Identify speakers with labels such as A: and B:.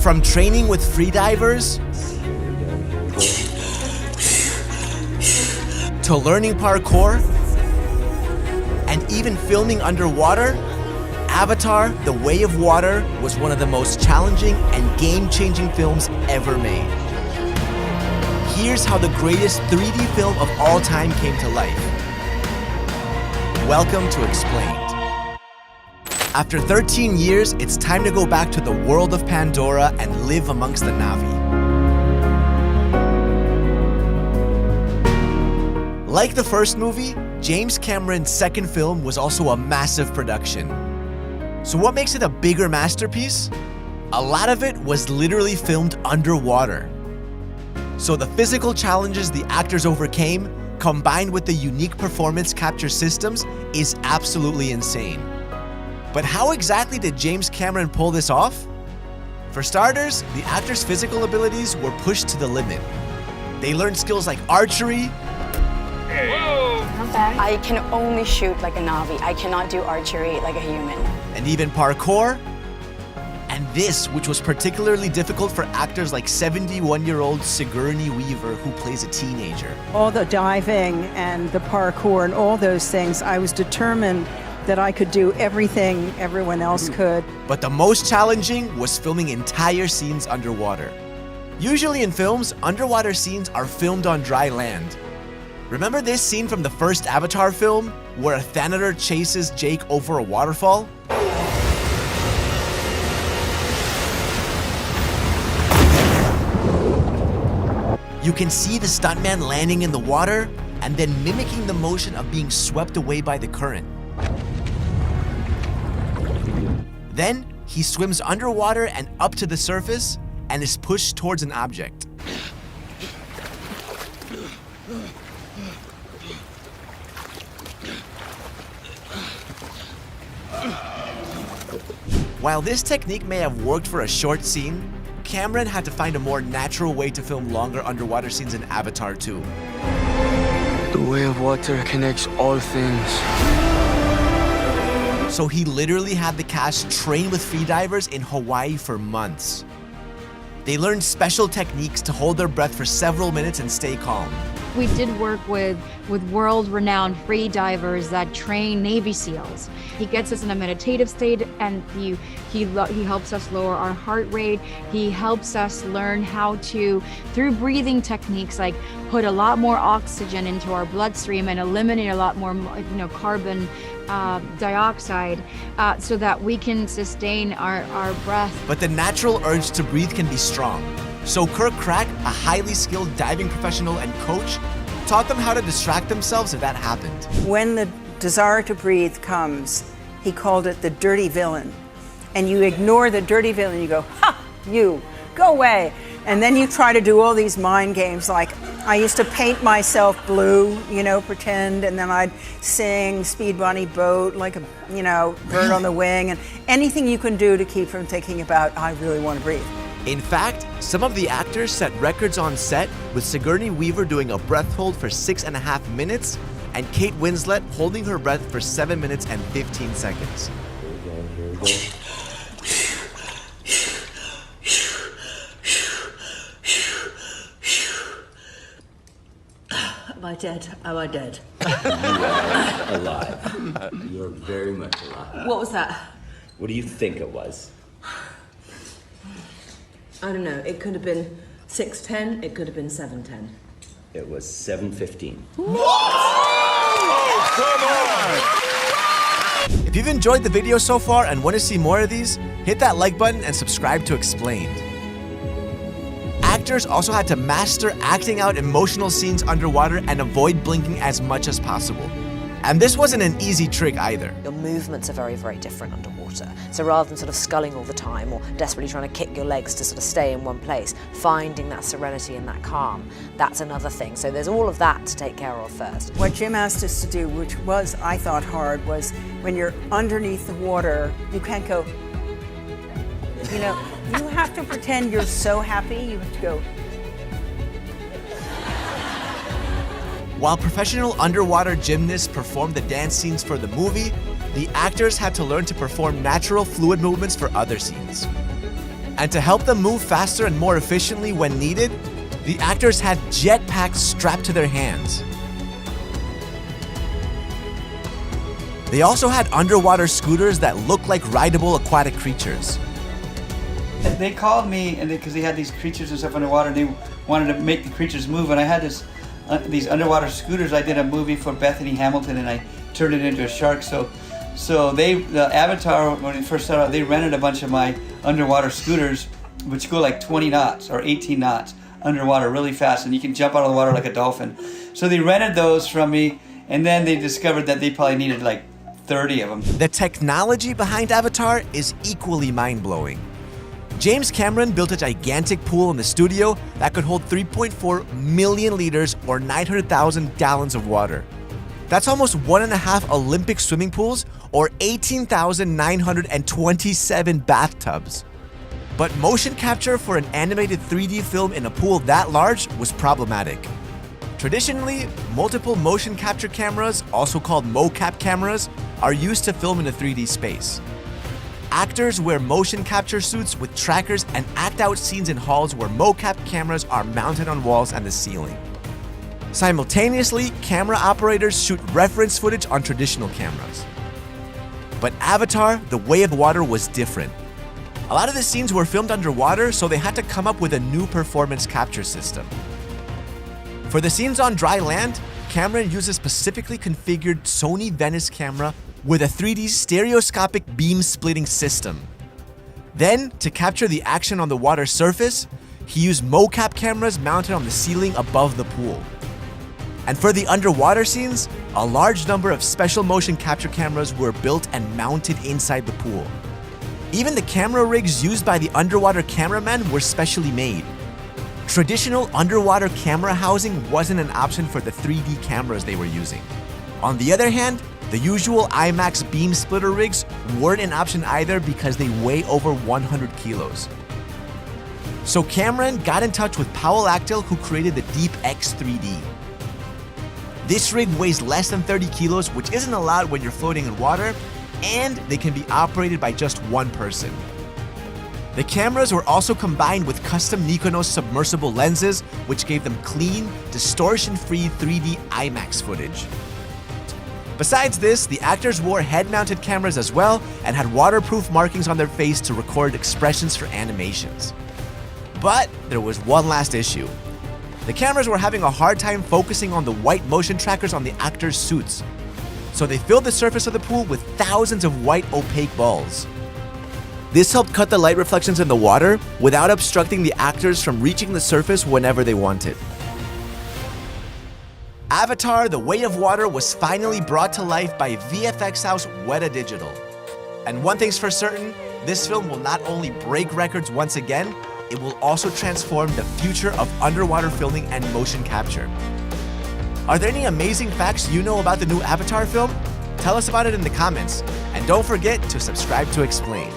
A: From training with freedivers to learning parkour and even filming underwater, Avatar: The Way of Water was one of the most challenging and game-changing films ever made. Here's how the greatest 3D film of all time came to life. Welcome to Explained. After 13 years, it's time to go back to the world of Pandora and live amongst the Na'vi. Like the first movie, James Cameron's second film was also a massive production. So what makes it a bigger masterpiece? A lot of it was literally filmed underwater. So the physical challenges the actors overcame, combined with the unique performance capture systems, is absolutely insane. But how exactly did James Cameron pull this off? For starters, the actors' physical abilities were pushed to the limit. They learned skills like archery.
B: I can only shoot like a Na'vi. I cannot do archery like a human.
A: And even parkour. And this, which was particularly difficult for actors like 71-year-old Sigourney Weaver, who plays a teenager.
C: All the diving and the parkour and all those things, I was determined that I could do everything everyone else could.
A: But the most challenging was filming entire scenes underwater. Usually in films, underwater scenes are filmed on dry land. Remember this scene from the first Avatar film, where a Thanator chases Jake over a waterfall? You can see the stuntman landing in the water and then mimicking the motion of being swept away by the current. Then, he swims underwater and up to the surface and is pushed towards an object. While this technique may have worked for a short scene, Cameron had to find a more natural way to film longer underwater scenes in Avatar 2.
D: The way of water connects all things.
A: So he literally had the cast train with freedivers in Hawaii for months. They learned special techniques to hold their breath for several minutes and stay calm.
E: We did work with world-renowned free divers that train Navy SEALs. He gets us in a meditative state, and he helps us lower our heart rate. He helps us learn how to, through breathing techniques, like put a lot more oxygen into our bloodstream and eliminate a lot more, carbon dioxide, so that we can sustain our breath.
A: But the natural urge to breathe can be strong. So Kirk Crack, a highly skilled diving professional and coach, taught them how to distract themselves if that happened.
C: When the desire to breathe comes, he called it the dirty villain. And you ignore the dirty villain, you go, ha, you, go away. And then you try to do all these mind games, like I used to paint myself blue, pretend, and then I'd sing Speed Bunny Boat like a, bird on the wing, and anything you can do to keep from thinking about, I really want to breathe.
A: In fact, some of the actors set records on set, with Sigourney Weaver doing a breath hold for 6.5 minutes and Kate Winslet holding her breath for 7 minutes and 15 seconds.
F: Here we go.
G: Am I dead? Am I dead?
F: You are alive. You're very much alive.
G: What was that?
F: What do you think it was?
G: I don't know. It could have been 6:10. It could have been 7:10.
F: It was 7:15.
A: If you've enjoyed the video so far and want to see more of these, hit that like button and subscribe to Explained. Actors also had to master acting out emotional scenes underwater and avoid blinking as much as possible. And this wasn't an easy trick either.
H: Your movements are very, very different underwater. So rather than sort of sculling all the time or desperately trying to kick your legs to sort of stay in one place, finding that serenity and that calm, that's another thing. So there's all of that to take care of first.
C: What Jim asked us to do, which was, I thought, hard, was when you're underneath the water, you can't go, you have to pretend you're so happy, you have to go.
A: While professional underwater gymnasts performed the dance scenes for the movie, the actors had to learn to perform natural fluid movements for other scenes. And to help them move faster and more efficiently when needed, the actors had jetpacks strapped to their hands. They also had underwater scooters that looked like rideable aquatic creatures.
I: They called me and because they had these creatures and stuff underwater, and they wanted to make the creatures move. And I had these underwater scooters. I did a movie for Bethany Hamilton, and I turned it into a shark. So the Avatar, when it first started out, they rented a bunch of my underwater scooters, which go like 20 knots or 18 knots underwater really fast, and you can jump out of the water like a dolphin. So they rented those from me, and then they discovered that they probably needed like 30 of them.
A: The technology behind Avatar is equally mind-blowing. James Cameron built a gigantic pool in the studio that could hold 3.4 million liters or 900,000 gallons of water. That's almost 1.5 Olympic swimming pools or 18,927 bathtubs. But motion capture for an animated 3D film in a pool that large was problematic. Traditionally, multiple motion capture cameras, also called mocap cameras, are used to film in a 3D space. Actors wear motion capture suits with trackers and act out scenes in halls where mocap cameras are mounted on walls and the ceiling. Simultaneously, camera operators shoot reference footage on traditional cameras. But Avatar: The Way of Water was different. A lot of the scenes were filmed underwater, so they had to come up with a new performance capture system. For the scenes on dry land, Cameron used a specifically configured Sony Venice camera with a 3D stereoscopic beam splitting system. Then, to capture the action on the water surface, he used mocap cameras mounted on the ceiling above the pool. And for the underwater scenes, a large number of special motion capture cameras were built and mounted inside the pool. Even the camera rigs used by the underwater cameramen were specially made. Traditional underwater camera housing wasn't an option for the 3D cameras they were using. On the other hand, the usual IMAX beam splitter rigs weren't an option either because they weigh over 100 kilos. So Cameron got in touch with Powell Actil, who created the DeepX 3D. This rig weighs less than 30 kilos, which isn't a lot when you're floating in water, and they can be operated by just one person. The cameras were also combined with custom Nikonos submersible lenses, which gave them clean, distortion-free 3D IMAX footage. Besides this, the actors wore head-mounted cameras as well and had waterproof markings on their face to record expressions for animations. But there was one last issue. The cameras were having a hard time focusing on the white motion trackers on the actors' suits. So they filled the surface of the pool with thousands of white opaque balls. This helped cut the light reflections in the water without obstructing the actors from reaching the surface whenever they wanted. Avatar: The Way of Water was finally brought to life by VFX house Weta Digital. And one thing's for certain, this film will not only break records once again, it will also transform the future of underwater filming and motion capture. Are there any amazing facts you know about the new Avatar film? Tell us about it in the comments, and don't forget to subscribe to Explained.